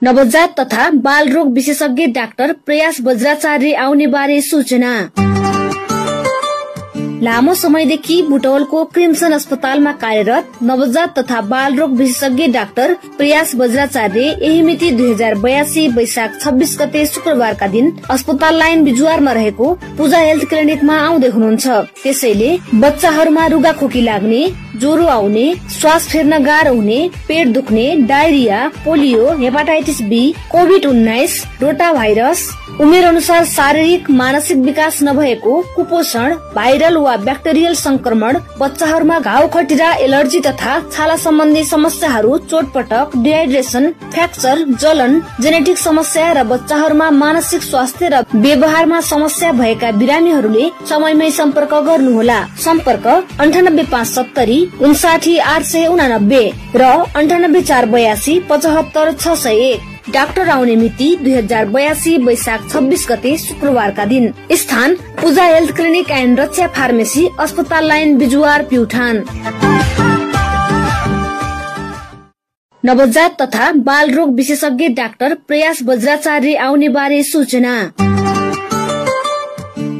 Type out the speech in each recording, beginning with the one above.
नवजात तथा बाल रोग विशेषज्ञ डाक्टर प्रयास बज्राचार्य आउने बारे सूचना। लामो समयदेखि बुटवलको क्रिम्सन अस्पतालमा कार्यरत नवजात तथा बाल रोग विशेषज्ञ डाक्टर प्रयास बज्राचार्य यही मिति 2082 वैशाख 26 गते शुक्रबारका दिन अस्पताल लाइन बिजुवारमा रहेको पूजा हेल्थ क्लिनिकमा आउँदै हुनुहुन्छ। त्यसैले बच्चाहरूमा रुगाखोकी लाग्ने, ज्वरो आउने, श्वास फेर्न गाह्रो हुने, पेट दुख्ने, डायरिया, पोलियो, हेपाटाइटिस बी, कोभिड-19, रोटा भाइरस, उमेर अनुसार शारीरिक मानसिक विकास नभएको, कुपोषण, भाइरल वा ब्याक्टेरियल संक्रमण, बच्चाहरूमा घाउ खटिरा, एलर्जी तथा छाला सम्बन्धी समस्याहरू, चोटपटक, डिहाइड्रेसन, फ्र्याक्चर, जलन, जेनेटिक समस्या र बच्चाहरूमा मानसिक स्वास्थ्य र व्यवहारमा समस्या भएका बिरामीहरूले समयमै सम्पर्क गर्नुहोला। सम्पर्क 9857 59889 र 9848 75 601। डाक्टर आउने मिति 2082 वैशाख 26 गते शुक्रबारका दिन। स्थान Puja health clinic and Raksha pharmacy, अस्पताल लाइन बिजुवार, प्युठान। नवजात तथा बाल रोग विशेषज्ञ डाक्टर प्रयास बज्राचार्य आउने बारे सूचना।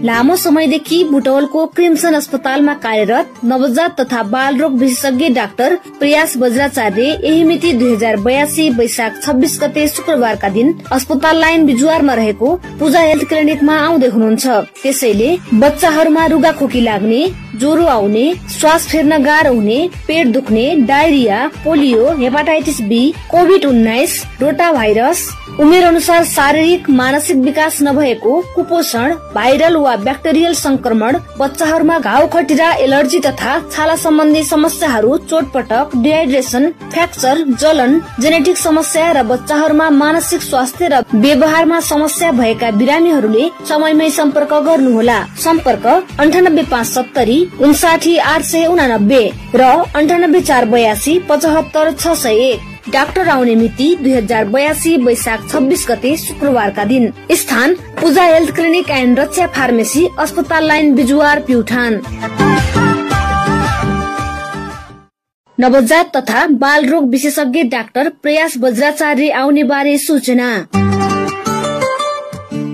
लामो समयदेखि बुटवलको क्रिम्सन अस्पतालमा कार्यरत नवजात तथा बाल रोग विशेषज्ञ डाक्टर प्रयास बज्राचार्य यही मिति 2082 वैशाख 26 गते शुक्रबारका दिन अस्पताल लाइन बिजुवारमा रहेको पूजा हेल्थ क्लिनिकमा आउँदै हुनुहुन्छ। त्यसैले बच्चाहरूमा रुगाखोकी लाग्ने, ज्वरो आउने, श्वास फेर्न गाह्रो हुने, पेट दुख्ने, डायरिया, पोलियो, हेपाटाइटिस बी, कोभिड-19, रोटा भाइरस, उमेर अनुसार शारीरिक मानसिक विकास नभएको, कुपोषण, भाइरल वा ब्याक्टेरियल संक्रमण, बच्चाहरूमा घाउ खटिरा, एलर्जी तथा छाला सम्बन्धी समस्याहरू, चोटपटक, डिहाइड्रेसन, फ्र्याक्चर, जलन, जेनेटिक समस्या र बच्चाहरूमा मानसिक स्वास्थ्य र व्यवहारमा समस्या भएका बिरामीहरूले समयमै सम्पर्क गर्नुहोला। सम्पर्क 9857 59889 र 9848 75 601। डाक्टर आउने मिति 2082 वैशाख 26 गते शुक्रबारका दिन। स्थान Puja health clinic and Raksha pharmacy, अस्पताल लाइन बिजुवार, प्युठान। नवजात तथा बाल रोग विशेषज्ञ डाक्टर प्रयास बज्राचार्य आउने बारे सूचना।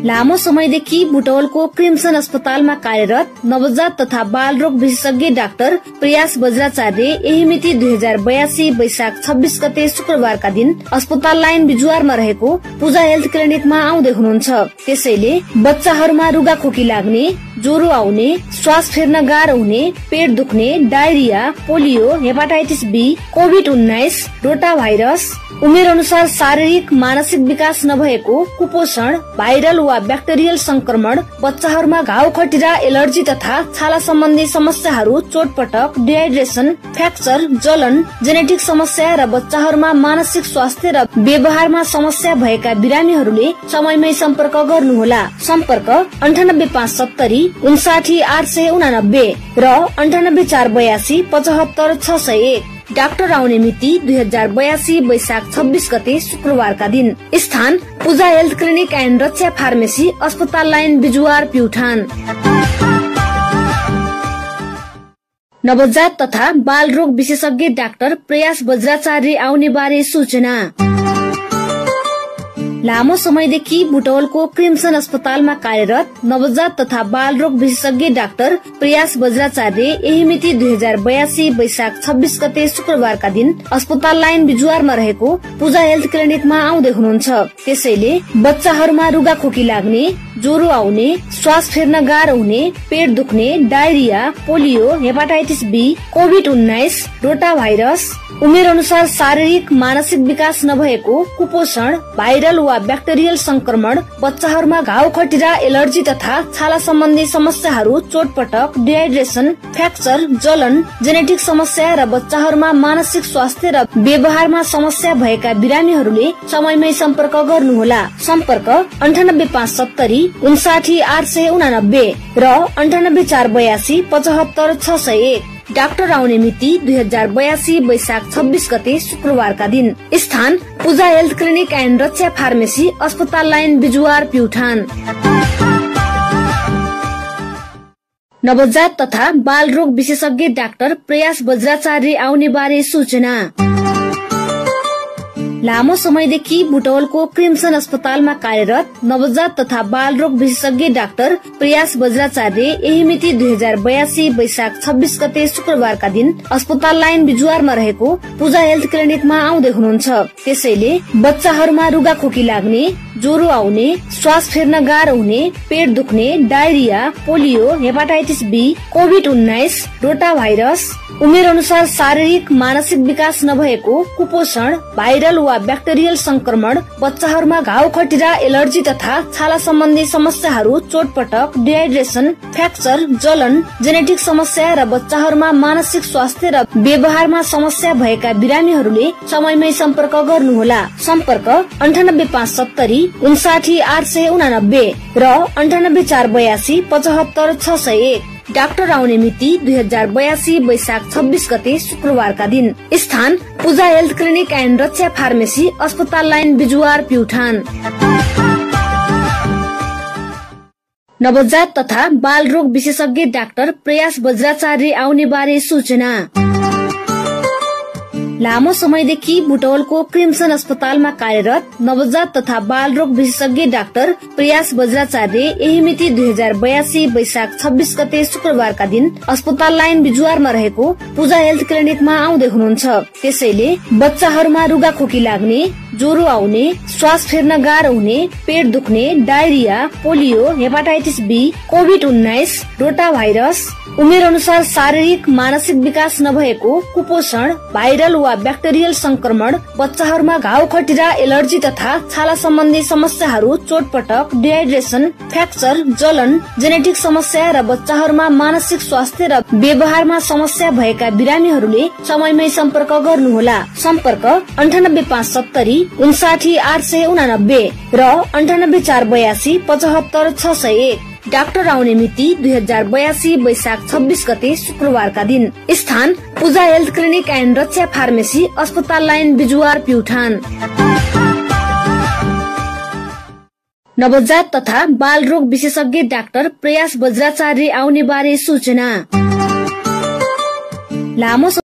लामो समयदेखि बुटवलको क्रिम्सन अस्पतालमा कार्यरत नवजात तथा बाल रोग विशेषज्ञ डाक्टर प्रयास बज्राचार्य यही मिति 2082 वैशाख 26 गते शुक्रबारका दिन अस्पताल लाइन बिजुवारमा रहेको पूजा हेल्थ क्लिनिकमा आउँदै हुनुहुन्छ। त्यसैले बच्चाहरूमा रुगाखोकी लाग्ने, ज्वरो आउने, श्वास फेर्न गाह्रो हुने, पेट दुख्ने, डायरिया, पोलियो, हेपाटाइटिस बी, कोभिड-19, रोटा भाइरस, उमेर अनुसार शारीरिक मानसिक विकास नभएको, कुपोषण, भाइरल वा ब्याक्टेरियल संक्रमण, बच्चाहरूमा घाउ खटिरा, एलर्जी तथा छाला सम्बन्धी समस्याहरू, चोटपटक, डिहाइड्रेसन, फ्र्याक्चर, जलन, जेनेटिक समस्या र बच्चाहरूमा मानसिक स्वास्थ्य र व्यवहारमा समस्या भएका बिरामीहरूले समयमै सम्पर्क गर्नुहोला। सम्पर्क 9857 59889 र 9848 75 601। डाक्टर आउने मिति 2082 वैशाख 26 गते शुक्रबारका दिन। स्थान Puja health clinic and Raksha pharmacy, अस्पताल लाइन बिजुवार, प्युठान। नवजात तथा बाल रोग विशेषज्ञ डाक्टर प्रयास बज्राचार्य आउने बारे सूचना। लामो समयदेखि बुटवलको क्रिम्सन अस्पतालमा कार्यरत नवजात तथा बाल रोग विशेषज्ञ डाक्टर प्रयास बज्राचार्य यही मिति 2082 वैशाख 26 गते शुक्रबारका दिन अस्पताल लाइन बिजुवारमा रहेको पूजा हेल्थ क्लिनिकमा आउँदै हुनुहुन्छ। त्यसैले बच्चाहरूमा रुगाखोकी लाग्ने, ज्वरो आउने, श्वास फेर्न गाह्रो हुने, पेट दुख्ने, डायरिया, पोलियो, हेपाटाइटिस बी, कोभिड-19, रोटा भाइरस, उमेर अनुसार शारीरिक मानसिक विकास नभएको, कुपोषण, भाइरल वा ब्याक्टेरियल संक्रमण, बच्चाहरूमा घाउ खटिरा, एलर्जी तथा छाला सम्बन्धी समस्याहरू, चोटपटक, डिहाइड्रेसन, फ्र्याक्चर, जलन, जेनेटिक समस्या र बच्चाहरूमा मानसिक स्वास्थ्य र व्यवहारमा समस्या भएका बिरामीहरूले समयमै सम्पर्क गर्नुहोला। सम्पर्क 9857 59889 र 9848 75 601। डाक्टर आउने मिति 2082 वैशाख 26 गते शुक्रबारका दिन। स्थान Puja health clinic and Raksha pharmacy, अस्पताल लाइन बिजुवार, प्युठान। नवजात तथा बाल रोग विशेषज्ञ डाक्टर प्रयास बज्राचार्य आउने बारे सूचना। लामो समयदेखि बुटवलको क्रिम्सन अस्पतालमा कार्यरत नवजात तथा बाल रोग विशेषज्ञ डाक्टर प्रयास बज्राचार्य यही मिति 2082 वैशाख 26 गते शुक्रबारका दिन अस्पताल लाइन बिजुवारमा रहेको पूजा हेल्थ क्लिनिकमा आउँदै हुनुहुन्छ। त्यसैले बच्चाहरूमा रुगाखोकी लाग्ने, ज्वरो आउने, श्वास फेर्न गाह्रो हुने, पेट दुख्ने, डायरिया, पोलियो, हेपाटाइटिस बी, कोभिड-19, रोटा भाइरस, उमेर अनुसार शारीरिक मानसिक विकास नभएको, कुपोषण, भाइरल वा ब्याक्टेरियल संक्रमण, बच्चाहरूमा घाउ खटिरा, एलर्जी तथा छाला सम्बन्धी समस्याहरू, चोटपटक, डिहाइड्रेसन, फ्र्याक्चर, जलन, जेनेटिक समस्या र बच्चाहरूमा मानसिक स्वास्थ्य र व्यवहारमा समस्या भएका बिरामीहरूले समयमै सम्पर्क गर्नुहोला। सम्पर्क 9857 59889 र 9848 75601। डाक्टर आउने मिति 2082 वैशाख 26 गते शुक्रबारका दिन। स्थान Puja health clinic and Raksha pharmacy, अस्पताल लाइन बिजुवार, प्युठान। नवजात तथा बाल रोग विशेषज्ञ डाक्टर प्रयास बज्राचार्य आउने बारे सूचना। लामो समयदेखि बुटवलको क्रिम्सन अस्पतालमा कार्यरत नवजात तथा बाल रोग विशेषज्ञ डाक्टर प्रयास बज्राचार्य यही मिति 2082 वैशाख 26 गते शुक्रबारका दिन अस्पताल लाइन बिजुवारमा रहेको पूजा हेल्थ क्लिनिकमा आउँदै हुनुहुन्छ। त्यसैले बच्चाहरूमा रुगाखोकी लाग्ने, ज्वरो आउने, श्वास फेर्न गाह्रो हुने, पेट दुख्ने, डायरिया, पोलियो, हेपाटाइटिस बी, कोभिड-19, रोटा भाइरस, उमेर अनुसार शारीरिक मानसिक विकास नभएको, कुपोषण, भाइरल वा ब्याक्टेरियल संक्रमण, बच्चाहरूमा घाउ खटिरा, एलर्जी तथा छाला सम्बन्धी समस्याहरू, चोटपटक, डिहाइड्रेसन, फ्र्याक्चर, जलन, जेनेटिक समस्या र बच्चाहरूमा मानसिक स्वास्थ्य र व्यवहारमा समस्या भएका बिरामीहरूले समयमै सम्पर्क गर्नुहोला। सम्पर्क 9857 59889 र 9848 75601। डाक्टर आउने मिति 2082 वैशाख 26 गते शुक्रबारका दिन। स्थान Puja health clinic and Raksha pharmacy, अस्पताल लाइन बिजुवार, प्युठान। नवजात तथा बाल रोग विशेषज्ञ डाक्टर प्रयास बज्राचार्य आउने बारे सूचना। लामो